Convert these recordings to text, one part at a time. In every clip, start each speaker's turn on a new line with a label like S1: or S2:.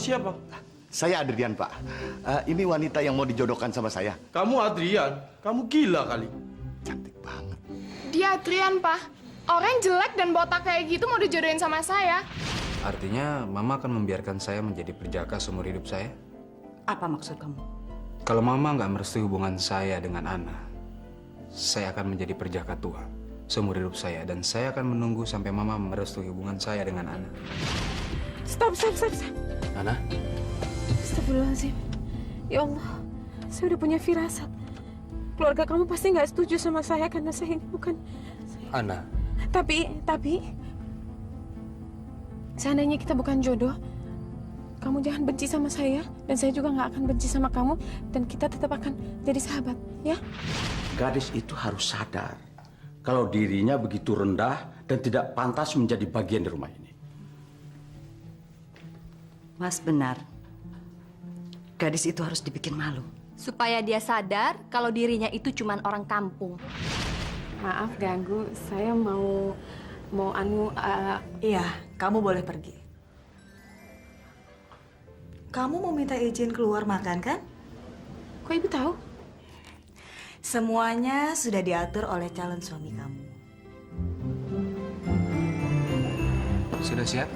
S1: siapa?
S2: Saya Adrian, Pak. Ini wanita yang mau dijodohkan sama saya.
S1: Kamu Adrian? Kamu gila kali.
S2: Cantik banget.
S3: Dia Adrian, Pak. Orang jelek dan botak kayak gitu mau dijodohin sama saya.
S4: Artinya Mama akan membiarkan saya menjadi perjaka seumur hidup saya?
S5: Apa maksud kamu?
S4: Kalau Mama nggak merestui hubungan saya dengan Ana, saya akan menjadi perjaka tua seumur hidup saya. Dan saya akan menunggu sampai Mama merestui hubungan saya dengan Ana.
S6: Stop.
S4: Ana?
S6: Astagfirullahaladzim. Ya Allah, saya udah punya firasat. Keluarga kamu pasti nggak setuju sama saya karena saya ini bukan...
S4: Ana?
S6: Tapi... Seandainya kita bukan jodoh, kamu jangan benci sama saya. Dan saya juga nggak akan benci sama kamu. Dan kita tetap akan jadi sahabat, ya?
S7: Gadis itu harus sadar kalau dirinya begitu rendah dan tidak pantas menjadi bagian di rumah ini.
S5: Mas benar. Gadis itu harus dibikin malu.
S8: Supaya dia sadar kalau dirinya itu cuma orang kampung.
S6: Maaf ganggu, saya mau
S9: Iya, kamu boleh pergi. Kamu mau minta izin keluar makan, kan?
S6: Kok Ibu tahu?
S9: Semuanya sudah diatur oleh calon suami kamu.
S4: Sudah siap?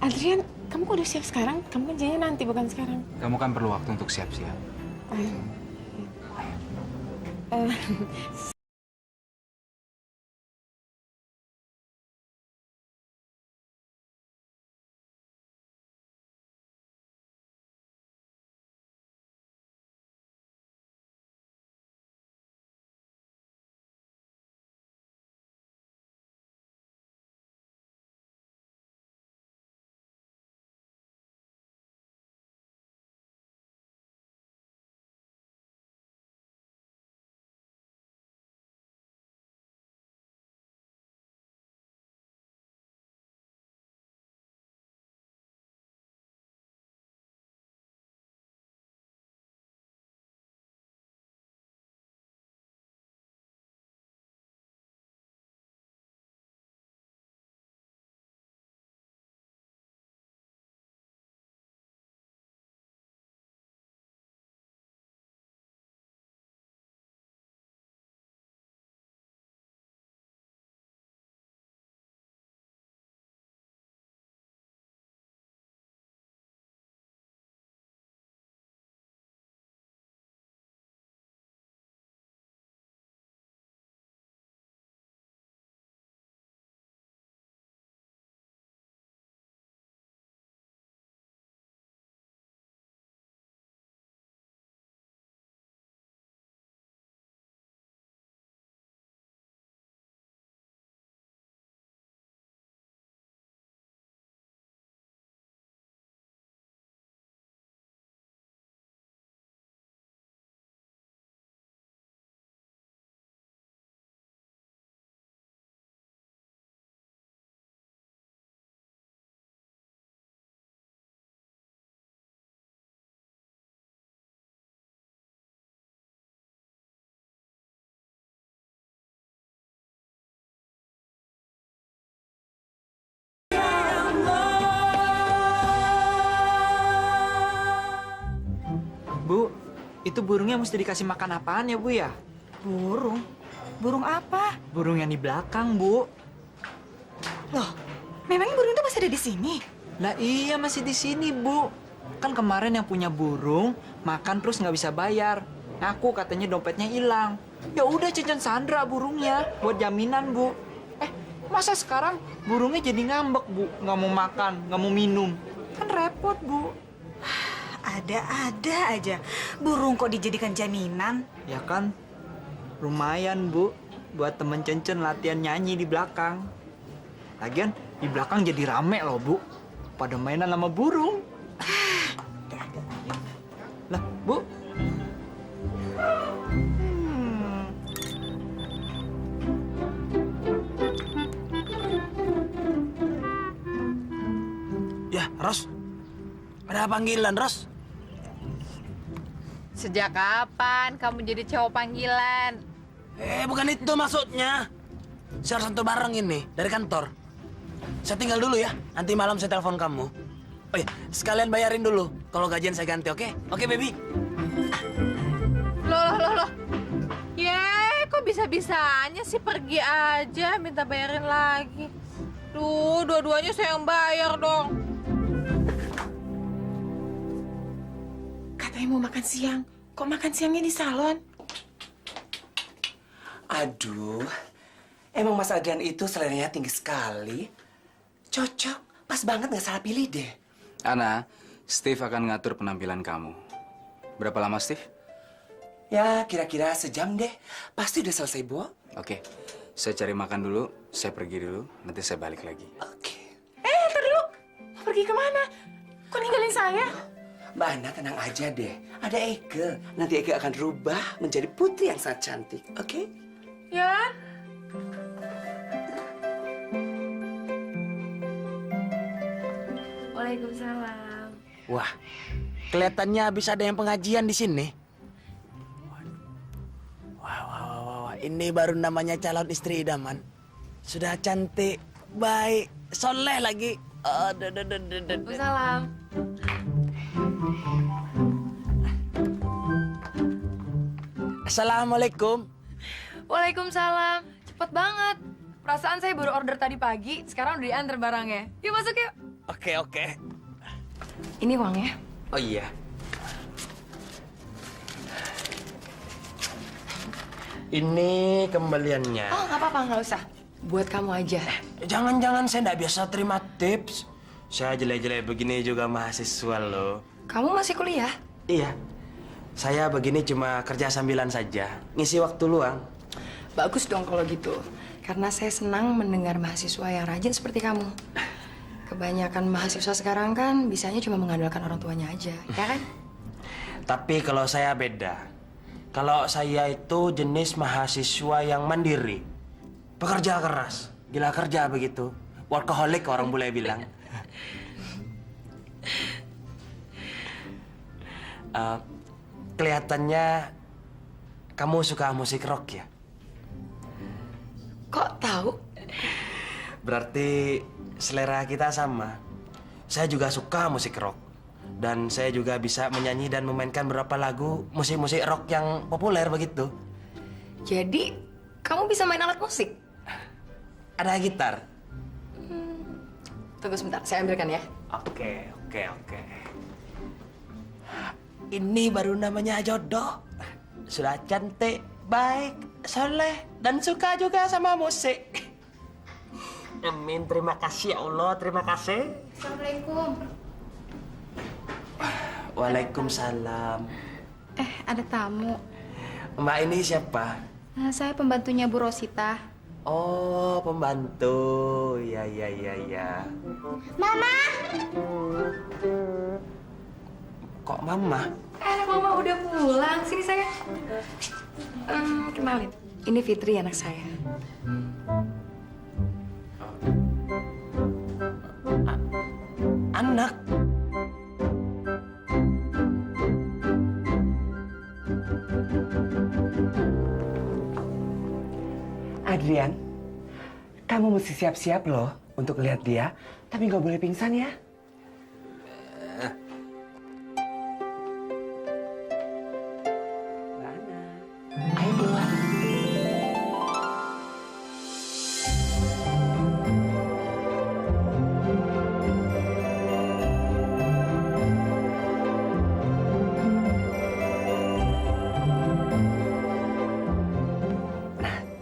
S6: Adrian, kamu kok udah siap sekarang? Kamu kan janjinya nanti, bukan sekarang.
S4: Kamu kan perlu waktu untuk siap-siap.
S10: Bu, itu burungnya mesti dikasih makan apaan ya, Bu ya?
S9: Burung? Burung apa?
S10: Burung yang di belakang, Bu.
S9: Loh, memangnya burung itu masih ada di sini?
S10: Lah iya masih di sini, Bu. Kan kemarin yang punya burung makan terus nggak bisa bayar. Ngaku katanya dompetnya hilang. Ya udah cincin Sandra burungnya buat jaminan, Bu. Masa sekarang burungnya jadi ngambek, Bu? Nggak mau makan, nggak mau minum. Kan repot, Bu.
S9: Ada-ada aja. Burung kok dijadikan jaminan?
S10: Ya kan, lumayan, Bu. Buat temen Cencen latihan nyanyi di belakang. Lagian di belakang jadi rame loh, Bu. Pada mainan sama burung. Lah, Bu.
S11: Ya, Ros. Ada panggilan, Ros?
S12: Sejak kapan kamu jadi cowok panggilan?
S11: Bukan itu maksudnya. Saya harus antar barang ini dari kantor. Saya tinggal dulu ya. Nanti malam saya telepon kamu. Oh Oh iya, sekalian bayarin dulu. Kalau gajian saya ganti, oke? Oke, baby.
S12: Loh. Kok bisa-bisanya sih pergi aja minta bayarin lagi. Duh, dua-duanya saya yang bayar dong.
S6: Katanya mau makan siang. Kok makan siangnya di salon?
S13: Aduh, emang Mas Adrian itu seleranya tinggi sekali. Cocok, pas banget nggak salah pilih deh.
S4: Ana, Steve akan ngatur penampilan kamu. Berapa lama, Steve?
S13: Ya, kira-kira sejam deh. Pasti udah selesai, Bo.
S4: Oke, saya cari makan dulu, saya pergi dulu, nanti saya balik lagi.
S6: Ntar dulu. Mau pergi kemana? Kok ninggalin saya?
S13: Mbak Ana tenang aja deh. Ada Eke. Nanti Eke akan berubah menjadi putri yang sangat cantik, oke?
S6: Ya. Waalaikumsalam.
S11: Wah, kelihatannya habis ada yang pengajian di sini. Wah. Ini baru namanya calon istri idaman. Sudah cantik, baik, soleh lagi.
S8: Waalaikumsalam.
S11: Assalamualaikum.
S8: Waalaikumsalam. Cepet banget. Perasaan saya baru order tadi pagi, sekarang udah diantar barangnya. Yuk masuk yuk.
S11: Oke.
S8: Ini uangnya.
S13: Oh iya. Ini kembaliannya.
S8: Oh nggak apa-apa, nggak usah. Buat kamu aja.
S13: Jangan-jangan saya nggak biasa terima tips. Saya jelek-jelek begini juga mahasiswa loh.
S8: Kamu masih kuliah?
S13: Iya. Saya begini cuma kerja sambilan saja. Ngisi waktu luang.
S8: Bagus dong kalau gitu. Karena saya senang mendengar mahasiswa yang rajin seperti kamu. Kebanyakan mahasiswa sekarang kan bisanya cuma mengandalkan orang tuanya aja, ya kan?
S13: Tapi kalau saya beda. Kalau saya itu jenis mahasiswa yang mandiri. Pekerja keras. Gila kerja begitu. Workaholic orang boleh bilang. Kelihatannya kamu suka musik rock ya?
S8: Kok tahu?
S13: Berarti selera kita sama. Saya juga suka musik rock. Dan saya juga bisa menyanyi dan memainkan beberapa lagu musik-musik rock yang populer begitu.
S8: Jadi, kamu bisa main alat musik?
S13: Ada gitar.
S8: Tunggu sebentar, saya ambilkan ya.
S13: Oke. Ini baru namanya jodoh. Sudah cantik, baik, soleh, dan suka juga sama musik. Amin, terima kasih ya Allah, terima kasih.
S3: Assalamualaikum.
S13: Waalaikumsalam.
S3: Ada tamu.
S13: Mbak ini siapa?
S3: Saya pembantunya Bu Rosita.
S13: Oh, pembantu. Ya.
S3: Mama!
S13: Kok mama?
S8: Mama udah pulang. Sini saya. Kenalin. Ini Fitri, anak saya.
S13: Anak? Adrian, kamu mesti siap-siap loh untuk lihat dia, tapi nggak boleh pingsan ya. Ayo keluar.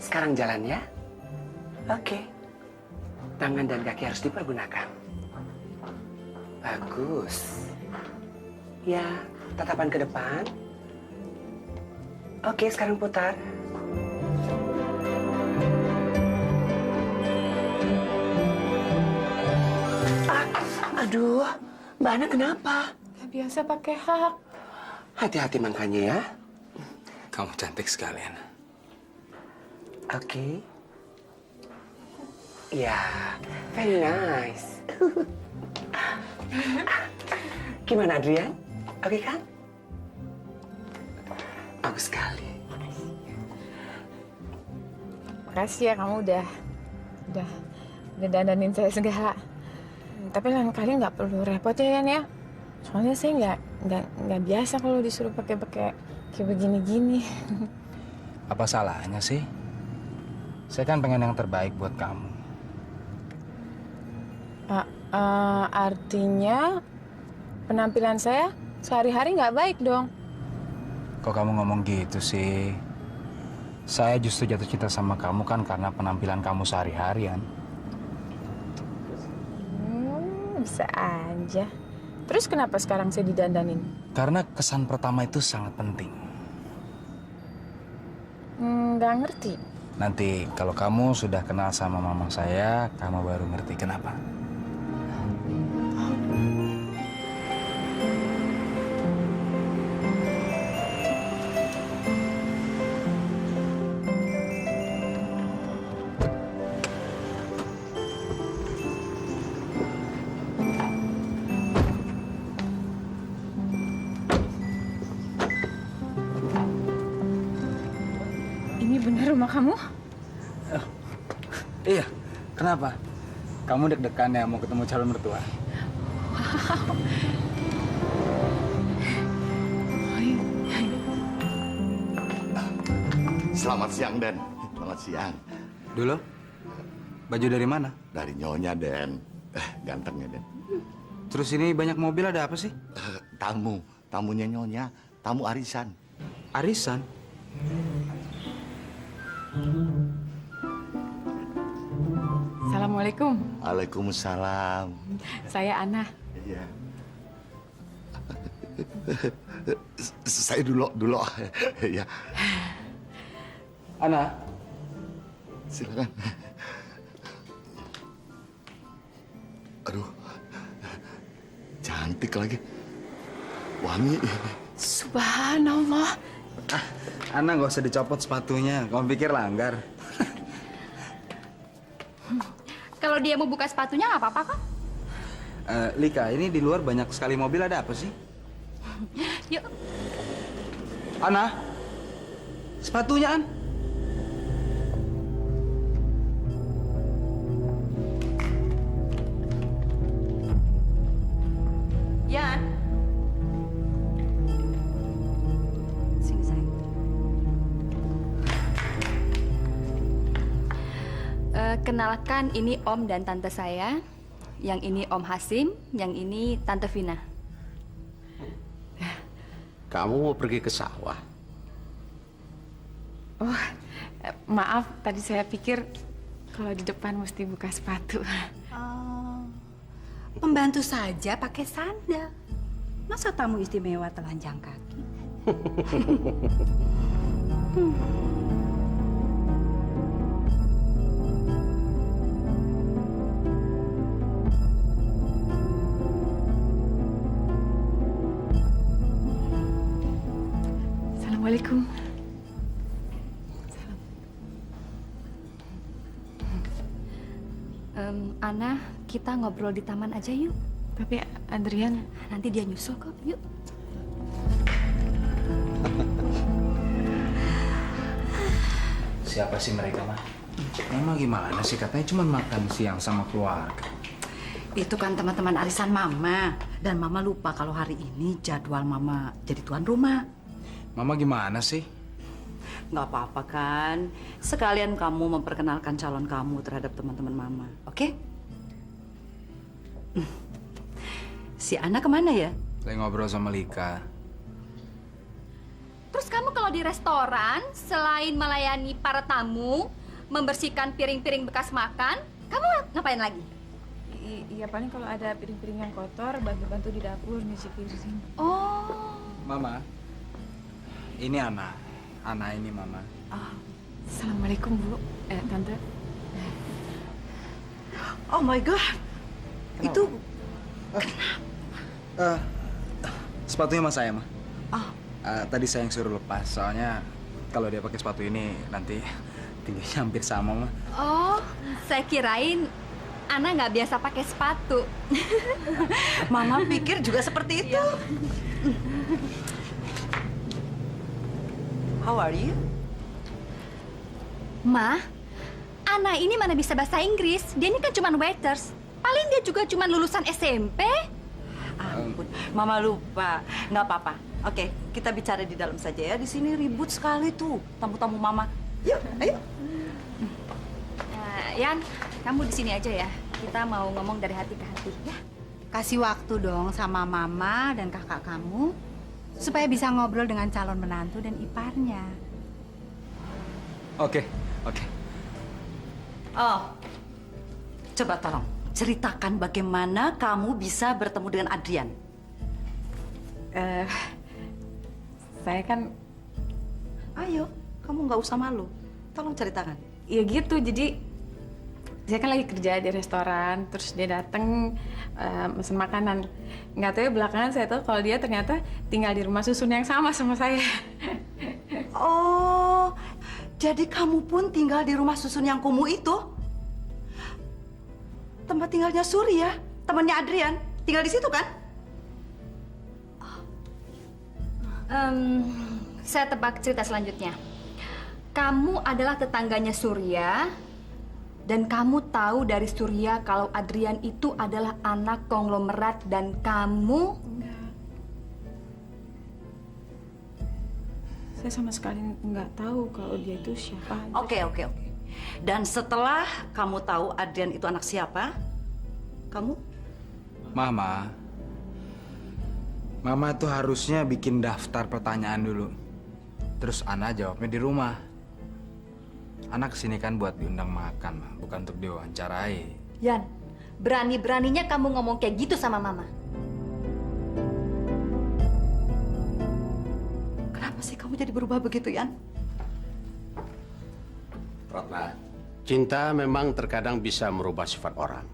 S13: Sekarang jalan ya. Oke. Tangan dan kaki harus dipergunakan. Bagus. Ya, tatapan ke depan. Oke, sekarang putar. Aduh, Mbak Ana kenapa?
S6: Gak biasa pakai hak.
S13: Hati-hati makanya ya.
S4: Kamu cantik sekali, Ana.
S13: Oke. Ya, very nice. Gimana Adrian? Oke kan? Bagus sekali.
S6: Makasih ya kamu udah dandanin saya segala. Tapi lain kali nggak perlu repot ya, Yan ya. Soalnya saya nggak biasa kalau disuruh pakai kayak begini-gini.
S4: Apa salahnya sih? Saya kan pengen yang terbaik buat kamu.
S6: Artinya penampilan saya sehari-hari nggak baik dong.
S4: Kok kamu ngomong gitu sih? Saya justru jatuh cinta sama kamu kan karena penampilan kamu sehari-harian.
S6: Bisa aja. Terus kenapa sekarang saya didandanin?
S4: Karena kesan pertama itu sangat penting.
S6: Nggak ngerti.
S4: Nanti kalau kamu sudah kenal sama mama saya, kamu baru ngerti kenapa.
S6: Ini benar rumah kamu?
S4: Iya, kenapa? Kamu deg-degan ya mau ketemu calon mertua?
S2: Selamat siang, Den. Selamat siang.
S4: Dulu, baju dari mana?
S2: Dari Nyonya, Den. Gantengnya, Den.
S4: Terus ini banyak mobil, ada apa sih?
S2: Tamunya Nyonya, tamu arisan.
S4: Arisan?
S6: Assalamualaikum.
S2: Waalaikumsalam.
S6: Saya Ana.
S2: Iya. Saya dulu. Ya.
S4: Ana.
S2: Silakan. Aduh. Cantik lagi. Wangi.
S6: Subhanallah.
S4: Ana nggak usah dicopot sepatunya. Kamu pikir langgar?
S9: Kalau dia mau buka sepatunya nggak apa-apa kan?
S4: Lika, ini di luar banyak sekali mobil, ada apa sih?
S9: Yuk.
S4: Ana, sepatunya, An.
S9: Yan. Sini sayang. Kenalkan, ini Om dan Tante saya. Yang ini Om Hasim, yang ini Tante Vina.
S13: Kamu mau pergi ke sawah?
S6: Oh, maaf. Tadi saya pikir kalau di depan mesti buka sepatu.
S5: Pembantu saja pakai sandal. Masa tamu istimewa telanjang kaki?
S6: Assalamualaikum.
S9: Ana, kita ngobrol di taman aja yuk.
S6: Tapi Adrian...
S9: Nanti dia nyusul kok, yuk.
S4: Siapa sih mereka, Mah? Mama gimana sih? Katanya cuma makan siang sama keluarga.
S5: Itu kan teman-teman arisan Mama. Dan Mama lupa kalau hari ini jadwal Mama jadi tuan rumah.
S4: Mama gimana sih?
S5: Nggak apa-apa kan? Sekalian kamu memperkenalkan calon kamu terhadap teman-teman Mama, oke? Si Ana kemana ya?
S4: Lagi ngobrol sama Lika.
S9: Terus kamu kalau di restoran, selain melayani para tamu, membersihkan piring-piring bekas makan, kamu ngapain lagi?
S6: Iya, paling kalau ada piring-piring yang kotor, bantu-bantu di dapur, nyuci piring.
S9: Oh.
S4: Mama, ini Ana. Ana ini Mama.
S6: Assalamualaikum, Bu. Tante.
S5: Oh my God.
S4: Kenapa?
S5: Itu...
S4: Sepatunya Mas saya, Ma. Tadi saya yang suruh lepas, soalnya kalau dia pakai sepatu ini nanti tingginya hampir sama, Ma.
S9: Oh, saya kirain Ana nggak biasa pakai sepatu.
S5: Mama pikir juga seperti itu. How are you?
S9: Ma, Ana ini mana bisa bahasa Inggris? Dia ini kan cuma waiters. Paling dia juga cuma lulusan SMP.
S5: Ampun, Mama lupa. Nggak apa-apa. Oke, kita bicara di dalam saja ya. Di sini ribut sekali tuh tamu-tamu Mama. Yuk, ayo.
S9: Yan, kamu di sini aja ya. Kita mau ngomong dari hati ke hati ya.
S5: Kasih waktu dong sama Mama dan kakak kamu supaya bisa ngobrol dengan calon menantu dan iparnya.
S4: Oke.
S5: Oh, coba tolong ceritakan bagaimana kamu bisa bertemu dengan Adrian.
S6: Saya kan,
S5: Ayo, kamu nggak usah malu. Tolong ceritakan.
S6: ya gitu, jadi saya kan lagi kerja di restoran, terus dia datang mesen makanan. Nggak tahu ya belakangan saya tahu kalau dia ternyata tinggal di rumah susun yang sama saya.
S5: Oh, jadi kamu pun tinggal di rumah susun yang kumuh itu? Tempat tinggalnya Surya, temannya Adrian. Tinggal di situ kan?
S9: Saya tebak cerita selanjutnya. Kamu adalah tetangganya Surya, dan kamu tahu dari Surya kalau Adrian itu adalah anak konglomerat dan kamu...
S6: Saya sama sekali nggak tahu kalau dia itu siapa.
S5: Oke. Dan setelah kamu tahu Adrian itu anak siapa, kamu?
S4: Mama tuh harusnya bikin daftar pertanyaan dulu. Terus Ana jawabnya di rumah. Anak kesini kan buat diundang makan, Ma, bukan untuk diwawancarai.
S9: Yan, berani-beraninya kamu ngomong kayak gitu sama Mama.
S5: Kenapa sih kamu jadi berubah begitu, Yan?
S14: Ratna, cinta memang terkadang bisa merubah sifat orang.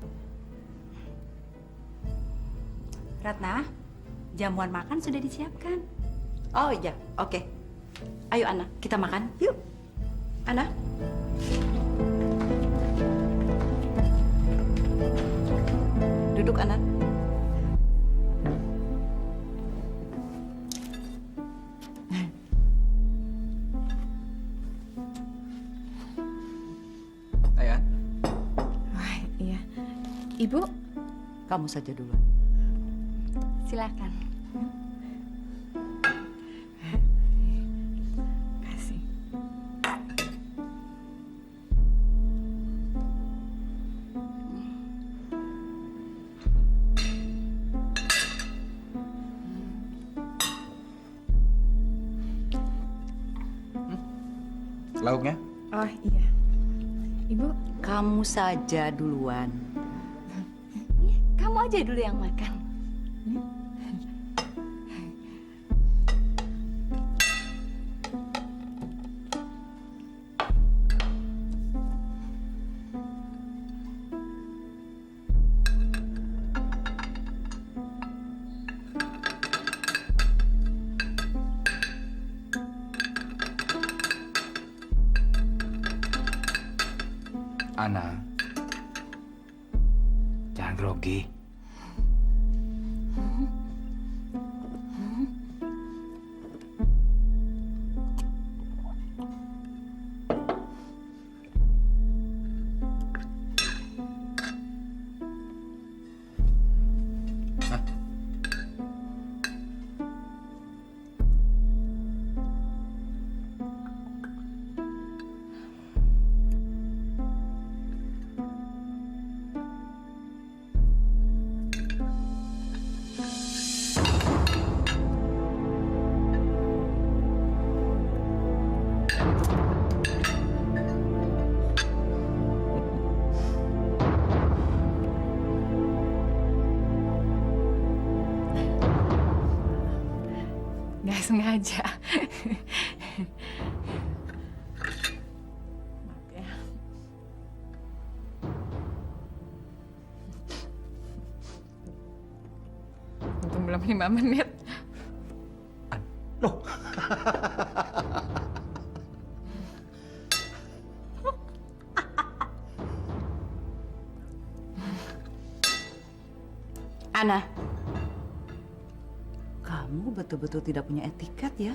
S5: Ratna, jamuan makan sudah disiapkan. Oh iya, oke. Ayo Ana, kita makan. Yuk. Ana. Duduk Ana.
S4: Ayan.
S6: Wah, iya. Ibu?
S5: Kamu saja dulu.
S9: Silakan.
S6: Kasih.
S4: Lauknya?
S6: Oh iya. Ibu?
S5: Kamu saja duluan.
S9: Kamu aja dulu yang makan.
S4: Ana, jangan grogi.
S6: Nggak sengaja. Maaf ya. Untung belum 5 menit.
S14: Loh.
S5: Ana, kamu betul-betul tidak punya etiket ya?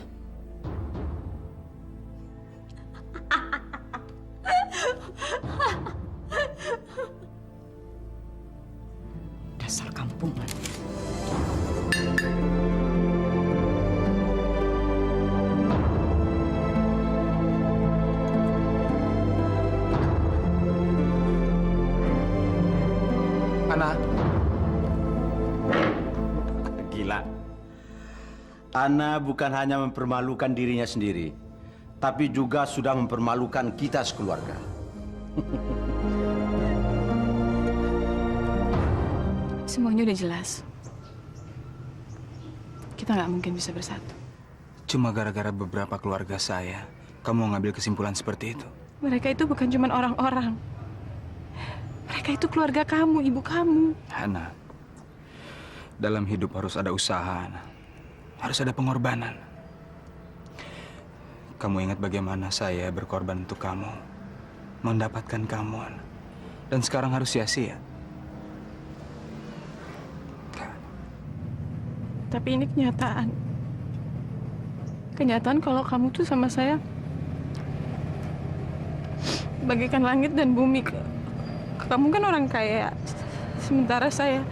S7: Ana bukan hanya mempermalukan dirinya sendiri, tapi juga sudah mempermalukan kita sekeluarga.
S6: Semuanya udah jelas. Kita nggak mungkin bisa bersatu.
S4: Cuma gara-gara beberapa keluarga saya, kamu ngambil kesimpulan seperti itu.
S6: Mereka itu bukan cuma orang-orang. Mereka itu keluarga kamu, ibu kamu.
S4: Ana, dalam hidup harus ada usaha, Ana. Harus ada pengorbanan. Kamu ingat bagaimana saya berkorban untuk kamu, mendapatkan kamu, Ana. Dan sekarang harus sia-sia.
S6: Tapi ini kenyataan. Kenyataan kalau kamu tuh sama saya bagaikan langit dan bumi. Kamu kan orang kaya, sementara saya...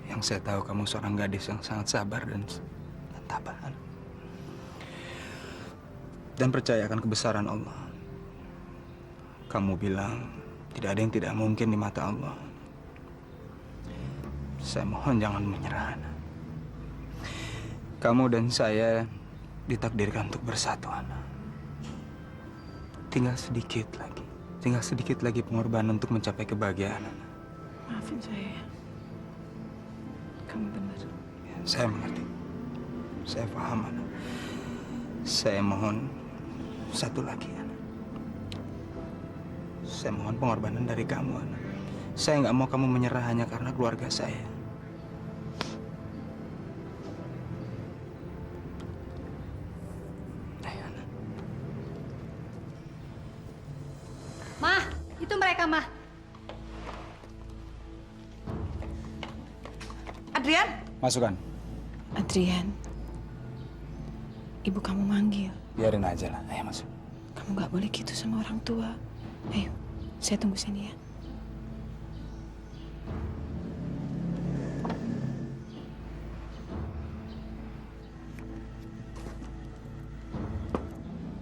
S4: Yang saya tahu kamu seorang gadis yang sangat sabar dan tabah. Dan percaya akan kebesaran Allah. Kamu bilang tidak ada yang tidak mungkin di mata Allah. Saya mohon jangan menyerah, Ana. Kamu dan saya ditakdirkan untuk bersatu, Ana. Tinggal sedikit lagi pengorbanan untuk mencapai kebahagiaan, Ana.
S6: Maafin saya. Kamu benar.
S4: Saya mengerti. Saya paham, Ana. Saya mohon satu lagi, Ana. Saya mohon pengorbanan dari kamu, Ana. Saya nggak mau kamu menyerah hanya karena keluarga saya.
S9: Mah, itu mereka, Mah.
S5: Adrian?
S4: Masukkan.
S6: Adrian, ibu kamu manggil.
S4: Biarin aja lah. Ayo masuk.
S6: Kamu nggak boleh gitu sama orang tua. Ayo, saya tunggu sini ya.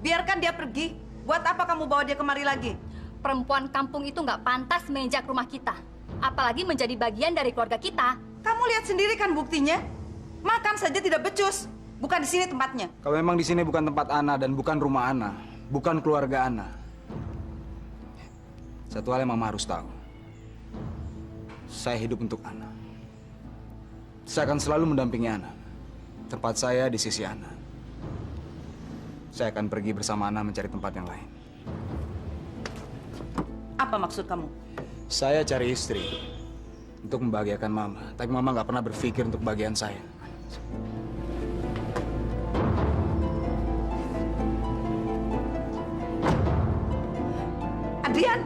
S5: Biarkan dia pergi. Buat apa kamu bawa dia kemari lagi?
S9: Perempuan kampung itu nggak pantas menginjak rumah kita. Apalagi menjadi bagian dari keluarga kita.
S5: Kamu lihat sendiri kan buktinya. Makan saja tidak becus. Bukan di sini tempatnya.
S4: Kalau memang di sini bukan tempat Ana dan bukan rumah Ana, bukan keluarga Ana. Satu hal yang Mama harus tahu. Saya hidup untuk Ana. Saya akan selalu mendampingi Ana. Tempat saya di sisi Ana. Saya akan pergi bersama Ana mencari tempat yang lain.
S5: Apa maksud kamu?
S4: Saya cari istri untuk membahagiakan Mama, tapi Mama nggak pernah berpikir untuk bagian saya.
S5: Adrian!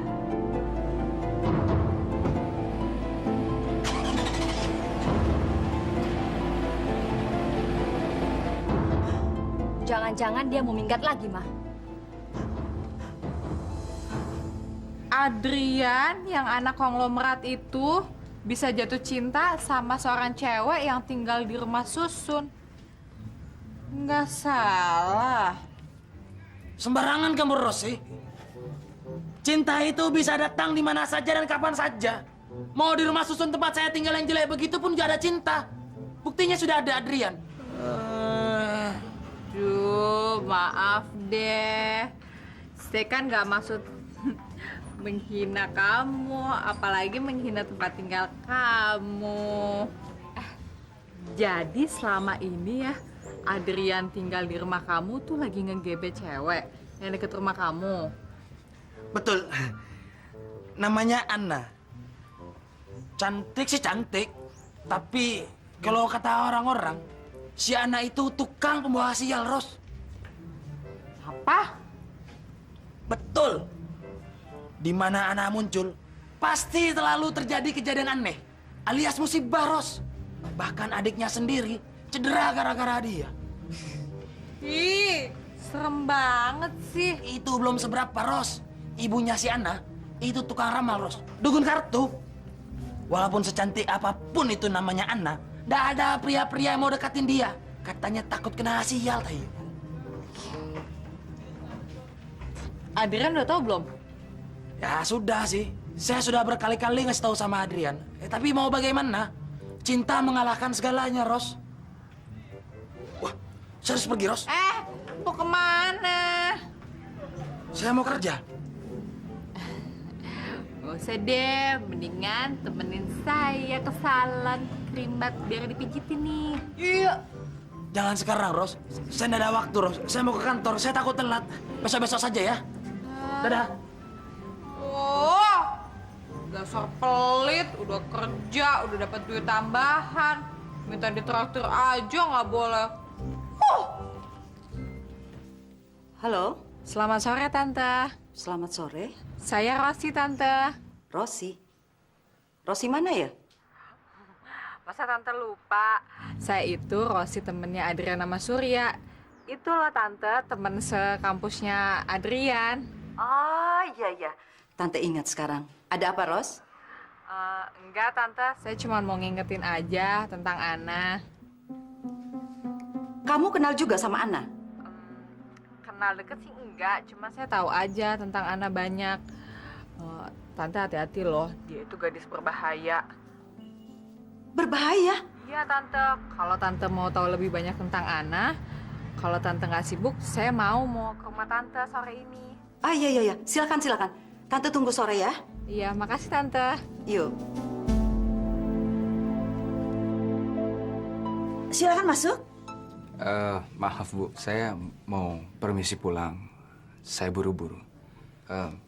S9: Jangan-jangan dia mau minggat lagi, Mah.
S12: Adrian yang anak konglomerat itu bisa jatuh cinta sama seorang cewek yang tinggal di rumah Susun. Nggak salah.
S11: Sembarangan kamu, Rosi. Cinta itu bisa datang di mana saja dan kapan saja. Mau di rumah Susun tempat saya tinggal yang jelek begitu pun juga ada cinta. Buktinya sudah ada Adrian.
S12: Duh, maaf deh. Saya kan nggak maksud menghina kamu, apalagi menghina tempat tinggal kamu. Jadi selama ini ya, Adrian tinggal di rumah kamu tuh lagi ngegebet cewek yang deket rumah kamu.
S11: Betul. Namanya Anna. Cantik sih cantik. Tapi kalau kata orang-orang, si Anna itu tukang pembawa sial, Ros.
S12: Apa?
S11: Betul. Di mana Anna muncul, pasti selalu terjadi kejadian aneh. Alias musibah, Ros. Bahkan adiknya sendiri cedera gara-gara dia.
S12: Ih, serem banget sih.
S11: Itu belum seberapa, Ros. Ibunya si Anna itu tukang ramal, Ros. Dukun kartu. Walaupun secantik apapun itu namanya Anna, nggak ada pria-pria yang mau deketin dia. Katanya takut kena sial, tahu.
S12: Adrian udah tahu belum?
S11: Ya sudah sih. Saya sudah berkali-kali ngasih tahu sama Adrian. Tapi mau bagaimana? Cinta mengalahkan segalanya, Ros. Saya harus pergi, Ros.
S12: Mau kemana?
S11: Saya mau kerja.
S12: Gak usah deh, mendingan temenin saya ke salon krimbat biar dipijitin nih.
S11: Iya. Jangan sekarang, Ros. Saya nggak ada waktu, Ros. Saya mau ke kantor. Saya takut telat. Besok-besok saja ya. Dadah.
S12: Oh, dasar pelit, udah kerja, udah dapat duit tambahan. Minta ditraktir aja nggak boleh.
S5: Halo,
S12: Selamat sore, Tante.
S5: selamat sore.
S12: Saya Rosi, Tante.
S5: Rosi. Rosi mana ya?
S12: Masa Tante lupa? Saya itu Rosi temennya Adrian sama Surya. Itu loh Tante, temen sekampusnya Adrian.
S5: Oh, iya. Tante ingat sekarang. Ada apa, Ros?
S12: Enggak Tante, saya cuma mau ngingetin aja tentang Ana.
S5: Kamu kenal juga sama Ana?
S12: Kenal deket sih enggak, cuma saya tahu aja tentang Ana banyak. Tante hati-hati loh, dia itu gadis berbahaya.
S5: Berbahaya?
S12: Iya Tante, kalau Tante mau tahu lebih banyak tentang Ana, kalau Tante nggak sibuk, saya mau ke rumah Tante sore ini.
S5: Ah, iya. Silakan. Tante tunggu sore ya.
S12: Iya, makasih Tante.
S5: Yuk. Silakan masuk.
S4: Maaf Bu, saya mau permisi pulang. Saya buru-buru.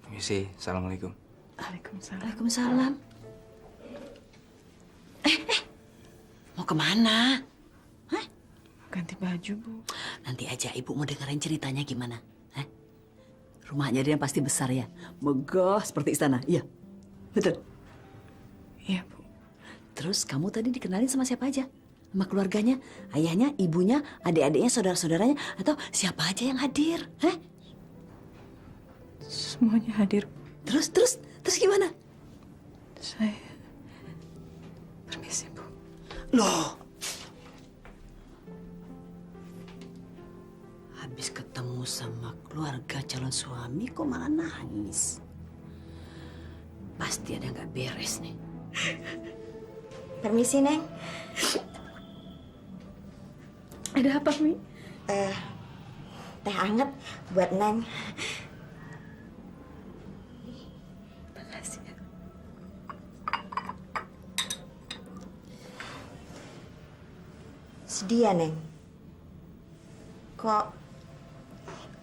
S4: Permisi, assalamualaikum.
S5: Waalaikumsalam. Mau kemana?
S6: Ganti baju, Bu.
S5: Nanti aja Ibu mau dengerin ceritanya gimana. Rumahnya dia pasti besar ya. Megah seperti istana. Iya, betul.
S6: Iya, Bu.
S5: Terus kamu tadi dikenalin sama siapa aja? Sama keluarganya? Ayahnya, ibunya, adik-adiknya, saudara-saudaranya? Atau siapa aja yang hadir?
S6: Semuanya hadir.
S5: Terus gimana?
S6: Saya permisi, Bu.
S5: Loh. Habis ketemu sama keluarga calon suami kok malah nangis. Pasti ada yang nggak beres nih.
S15: Permisi, Neng.
S6: Ada apa, Mi?
S15: Teh hangat buat Neng.
S6: Makasih ya.
S15: Sedih ya, Neng? Kok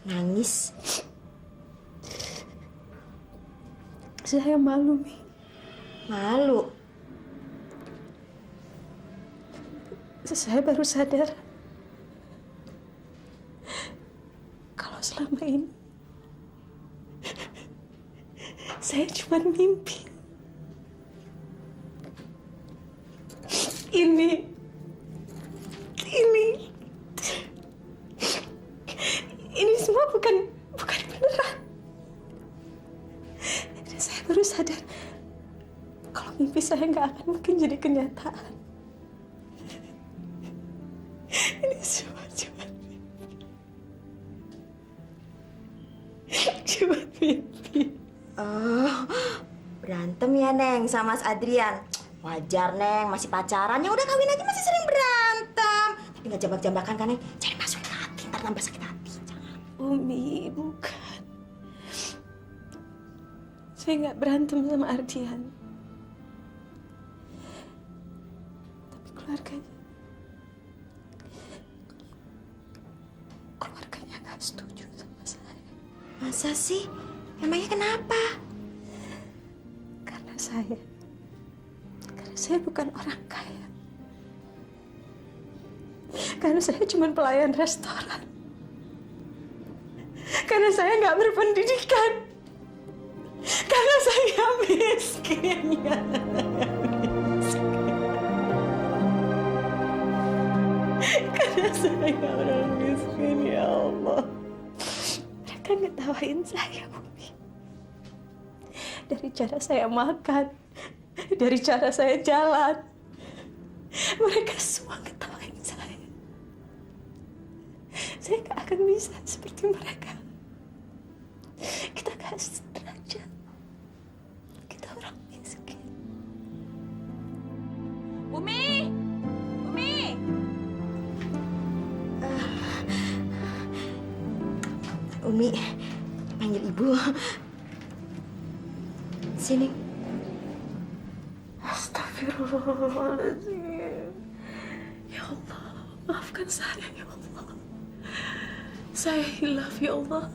S15: nangis?
S6: Saya malu, Mi.
S15: Malu?
S6: Saya baru sadar kalau selama ini saya cuma mimpi. Ini semua bukan beneran. Dan saya baru sadar kalau mimpi saya nggak akan mungkin jadi kenyataan. Ini semua cuma mimpi.
S15: Oh, berantem ya, Neng, sama Mas Adrian. Wajar, Neng, masih pacaran. Ya udah kawin aja masih sering berantem. Tapi nggak jambak-jambakan kan, Neng? Jangan masukin hati, ntar nambah sakit hati. Jangan.
S6: Umi, bukan. Saya nggak berantem sama Ardian. Tapi keluarganya nggak setuju sama saya.
S15: Masa sih? Emangnya kenapa?
S6: Karena saya bukan orang kaya. Karena saya cuma pelayan restoran. Karena saya nggak berpendidikan. Karena saya miskin. Karena saya orang miskin, ya Allah. Mereka ngetawain saya, Bumi. Dari cara saya makan, dari cara saya jalan, mereka semua ngetawain saya. Saya gak akan bisa seperti mereka. Kita gak sederajat. Kita orang miskin.
S12: Umi!
S15: Umi, panggil ibu. Sini.
S6: Astagfirullahaladzim. Ya Allah, maafkan saya ya Allah. Saya hilaf ya Allah.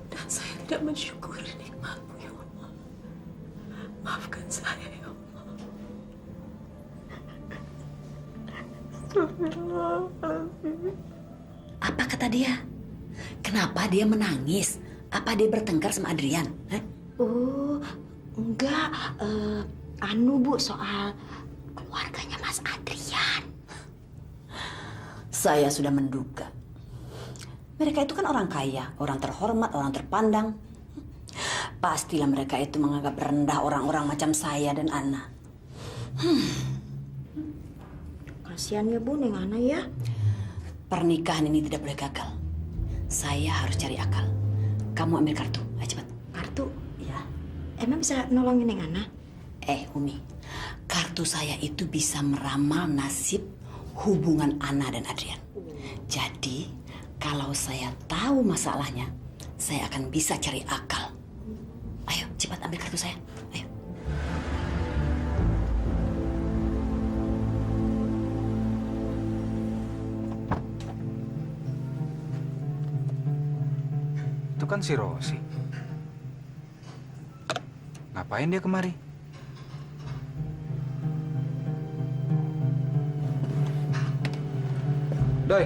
S6: Dan saya tidak mensyukuri nikmat-Mu ya Allah. Maafkan saya ya Allah. Astagfirullahaladzim.
S16: Apa kata dia? Kenapa dia menangis? Apa dia bertengkar sama Adrian? Hah?
S15: Oh, enggak. Anu Bu, soal keluarganya Mas Adrian.
S16: Saya sudah menduga. Mereka itu kan orang kaya, orang terhormat, orang terpandang. Pastilah mereka itu menganggap rendah orang-orang macam saya dan Ana.
S15: Kasihan ya Bu, Neng Ana ya.
S16: Pernikahan ini tidak boleh gagal. Saya harus cari akal. Kamu ambil kartu, ayo cepat.
S15: Kartu? Ya. Emang bisa nolongin Neng Ana?
S16: Umi, kartu saya itu bisa meramal nasib hubungan Ana dan Adrian. Jadi, kalau saya tahu masalahnya, saya akan bisa cari akal. Ayo, cepat ambil kartu saya. Ayo.
S4: Itu kan si Rosi. Ngapain dia kemari? Doi.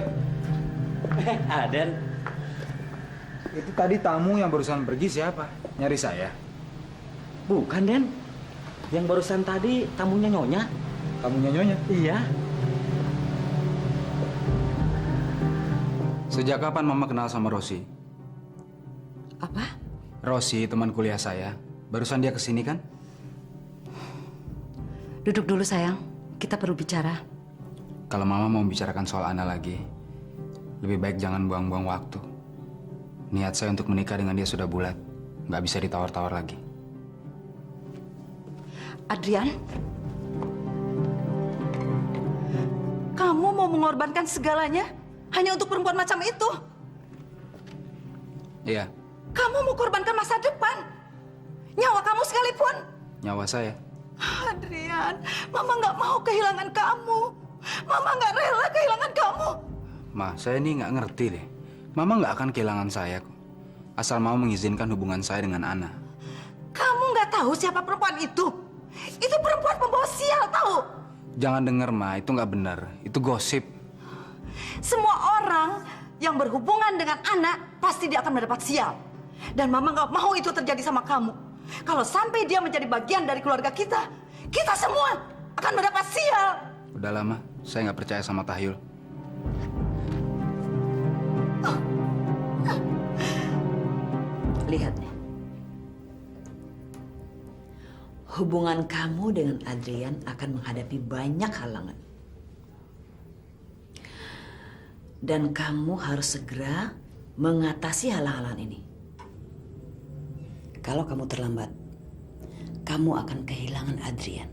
S11: Aden.
S4: Itu tadi tamu yang barusan pergi siapa? Nyari saya?
S11: Bukan, Den. Yang barusan tadi tamunya Nyonya.
S4: Tamunya Nyonya?
S11: Iya.
S4: Sejak kapan Mama kenal sama Rosi?
S16: Apa?
S4: Rosi, teman kuliah saya. Barusan dia kesini kan?
S16: Duduk dulu sayang, kita perlu bicara.
S4: Kalau Mama mau membicarakan soal Ana lagi, lebih baik jangan buang-buang waktu. Niat saya untuk menikah dengan dia sudah bulat. Nggak bisa ditawar-tawar lagi.
S5: Adrian, kamu mau mengorbankan segalanya hanya untuk perempuan macam itu?
S4: Iya,
S5: Kamu mau korbankan masa depan, nyawa kamu sekalipun.
S4: nyawa saya.
S5: Adrian, Mama nggak mau kehilangan kamu. Mama nggak rela kehilangan kamu.
S4: Ma, saya ini nggak ngerti deh. Mama nggak akan kehilangan saya kok. Asal mau mengizinkan hubungan saya dengan Ana.
S5: Kamu nggak tahu siapa perempuan itu? Itu perempuan pembawa sial, tahu?
S4: Jangan denger, Ma. Itu nggak benar. Itu gosip.
S5: Semua orang yang berhubungan dengan Ana pasti dia akan mendapat sial. Dan Mama nggak mau itu terjadi sama kamu. Kalau sampai dia menjadi bagian dari keluarga kita, kita semua akan mendapat sial.
S4: Udah lama, saya nggak percaya sama Tahyul.
S16: Lihat nih. Hubungan kamu dengan Adrian akan menghadapi banyak halangan. Dan kamu harus segera mengatasi halangan ini. Kalau kamu terlambat, kamu akan kehilangan Adrian.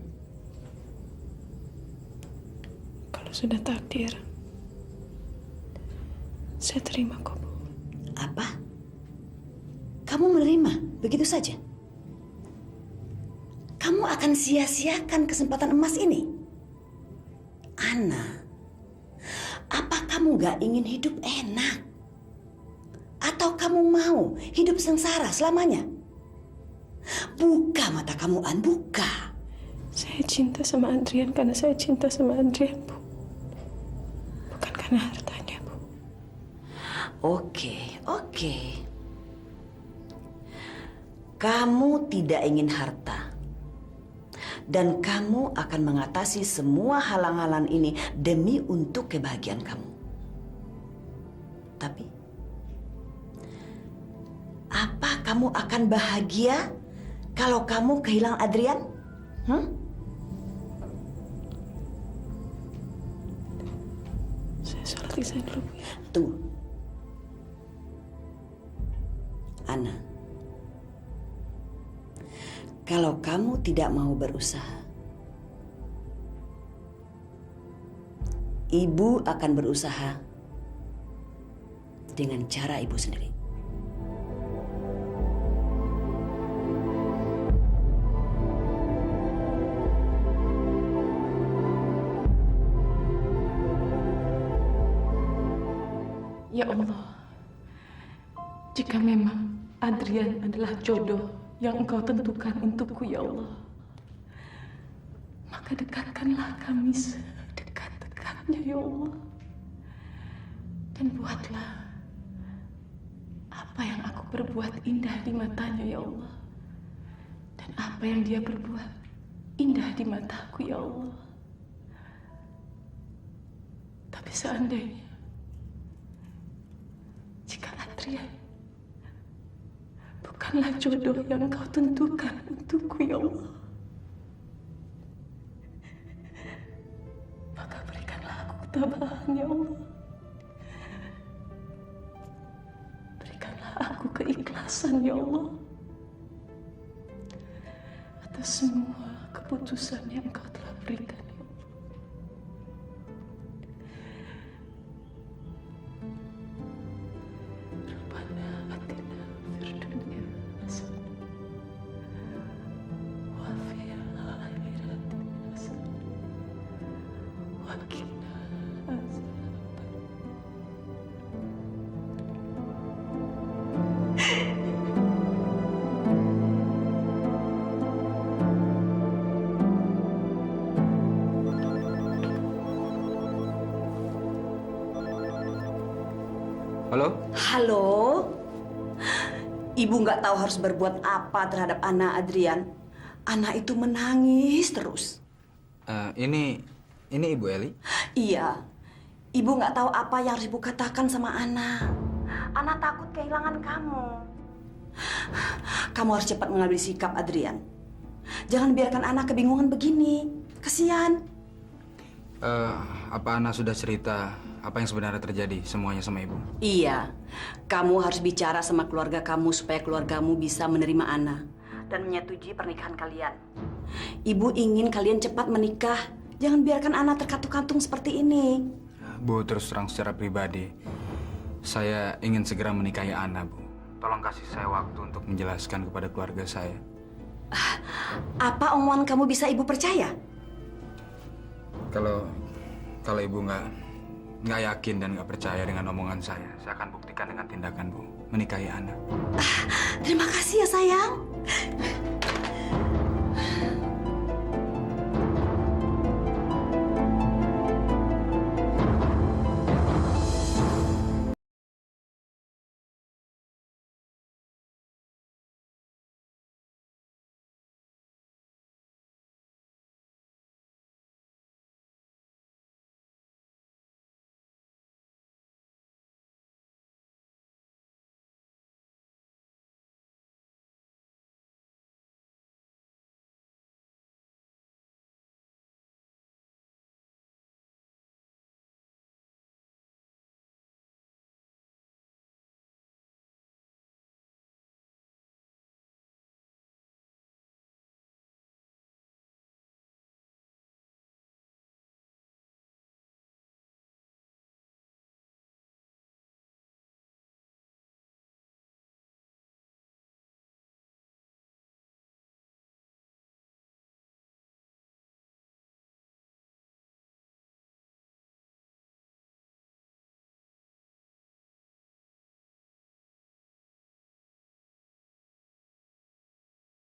S6: Kalau sudah takdir, saya terima kok, Bu.
S16: Apa? Kamu menerima begitu saja? Kamu akan sia-siakan kesempatan emas ini. Ana, apa kamu gak ingin hidup enak? Atau kamu mau hidup sengsara selamanya? Buka mata kamu, An, buka.
S6: Saya cinta sama Adrian karena saya cinta sama Adrian, Bu. Bukan karena hartanya, Bu.
S16: Oke. Kamu tidak ingin harta. Dan kamu akan mengatasi semua halang-halang ini demi untuk kebahagiaan kamu. Tapi, apa kamu akan bahagia kalau kamu kehilangan Adrian?
S6: Saya sholat isya dulu, Bu.
S16: Tunggu. Ana, kalau kamu tidak mau berusaha, Ibu akan berusaha dengan cara ibu sendiri.
S6: Ya Allah, jika memang Adrian adalah jodoh yang Engkau tentukan untukku, ya Allah, maka dekatkanlah kami sedekat-dekatnya, ya Allah. Dan buatlah apa yang aku perbuat indah di matanya, ya Allah. Dan apa yang dia perbuat indah di mataku, ya Allah. Tapi seandainya jika Adrian bukanlah jodoh yang Kau tentukan untukku, ya Allah, maka berikanlah aku ketabahan, ya Allah. Berikanlah aku keikhlasan, ya Allah, atas semua keputusan yang Kau telah berikan, ya Allah. Rabbana atina fid dunya hasanah wa fil akhirati hasanah wa qina azaban.
S4: Halo?
S5: Halo? Ibu nggak tahu harus berbuat apa terhadap Ana, Adrian. Ana itu menangis terus.
S4: Ini Ibu Eli?
S5: Iya. Ibu nggak tahu apa yang harus ibu katakan sama Ana. Ana takut kehilangan kamu. Kamu harus cepat mengambil sikap, Adrian. Jangan biarkan Ana kebingungan begini. Kasihan.
S4: Apa Ana sudah cerita apa yang sebenarnya terjadi semuanya sama Ibu?
S5: Iya. Kamu harus bicara sama keluarga kamu supaya keluargamu bisa menerima Ana dan menyetujui pernikahan kalian. Ibu ingin kalian cepat menikah. Jangan biarkan Ana terkatung-katung seperti ini.
S4: Bu, terus terang secara pribadi, saya ingin segera menikahi Ana, Bu. Tolong kasih saya waktu untuk menjelaskan kepada keluarga saya.
S5: Apa omongan kamu bisa ibu percaya?
S4: Kalau Ibu nggak yakin dan nggak percaya dengan omongan saya akan buktikan dengan tindakan Bu menikahi Ana.
S5: Terima kasih ya sayang.